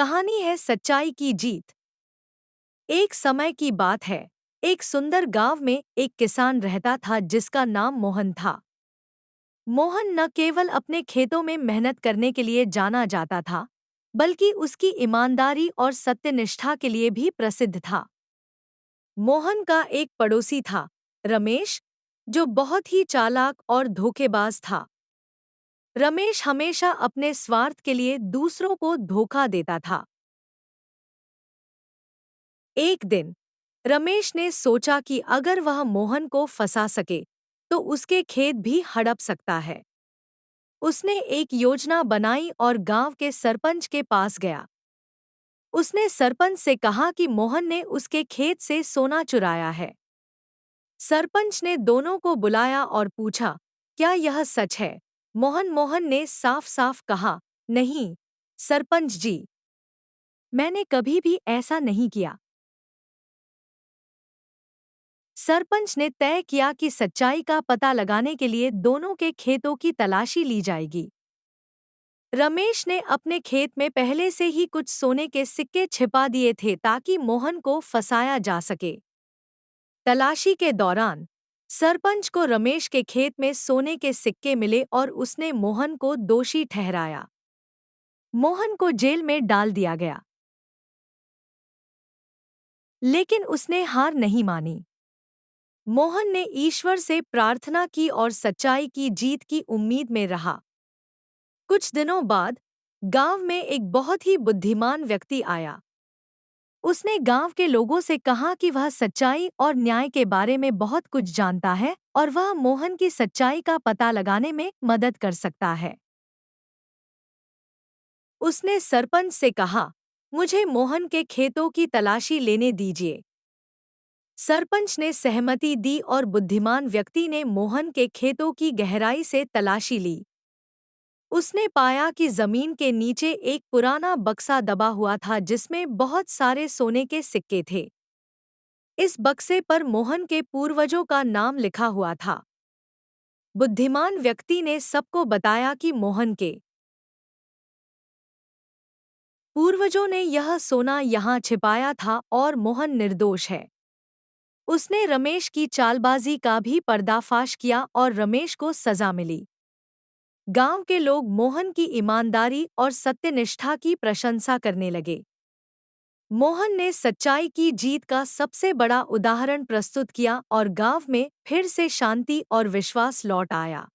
कहानी है सच्चाई की जीत। एक समय की बात है। एक सुंदर गांव में एक किसान रहता था जिसका नाम मोहन था। मोहन न केवल अपने खेतों में मेहनत करने के लिए जाना जाता था, बल्कि उसकी ईमानदारी और सत्यनिष्ठा के लिए भी प्रसिद्ध था। मोहन का एक पड़ोसी था, रमेश, जो बहुत ही चालाक और धोखेबाज था। रमेश हमेशा अपने स्वार्थ के लिए दूसरों को धोखा देता था। एक दिन रमेश ने सोचा कि अगर वह मोहन को फंसा सके तो उसके खेत भी हड़प सकता है। उसने एक योजना बनाई और गांव के सरपंच के पास गया। उसने सरपंच से कहा कि मोहन ने उसके खेत से सोना चुराया है। सरपंच ने दोनों को बुलाया और पूछा, क्या यह सच है? मोहन ने साफ साफ कहा, नहीं सरपंच जी, मैंने कभी भी ऐसा नहीं किया। सरपंच ने तय किया कि सच्चाई का पता लगाने के लिए दोनों के खेतों की तलाशी ली जाएगी। रमेश ने अपने खेत में पहले से ही कुछ सोने के सिक्के छिपा दिए थे ताकि मोहन को फंसाया जा सके। तलाशी के दौरान सरपंच को रमेश के खेत में सोने के सिक्के मिले और उसने मोहन को दोषी ठहराया। मोहन को जेल में डाल दिया गया, लेकिन उसने हार नहीं मानी। मोहन ने ईश्वर से प्रार्थना की और सच्चाई की जीत की उम्मीद में रहा। कुछ दिनों बाद गांव में एक बहुत ही बुद्धिमान व्यक्ति आया। उसने गांव के लोगों से कहा कि वह सच्चाई और न्याय के बारे में बहुत कुछ जानता है और वह मोहन की सच्चाई का पता लगाने में मदद कर सकता है। उसने सरपंच से कहा, मुझे मोहन के खेतों की तलाशी लेने दीजिए। सरपंच ने सहमति दी और बुद्धिमान व्यक्ति ने मोहन के खेतों की गहराई से तलाशी ली। उसने पाया कि जमीन के नीचे एक पुराना बक्सा दबा हुआ था जिसमें बहुत सारे सोने के सिक्के थे। इस बक्से पर मोहन के पूर्वजों का नाम लिखा हुआ था। बुद्धिमान व्यक्ति ने सबको बताया कि मोहन के पूर्वजों ने यह सोना यहाँ छिपाया था और मोहन निर्दोष है। उसने रमेश की चालबाजी का भी पर्दाफाश किया और रमेश को सजा मिली। गांव के लोग मोहन की ईमानदारी और सत्यनिष्ठा की प्रशंसा करने लगे। मोहन ने सच्चाई की जीत का सबसे बड़ा उदाहरण प्रस्तुत किया और गांव में फिर से शांति और विश्वास लौट आया।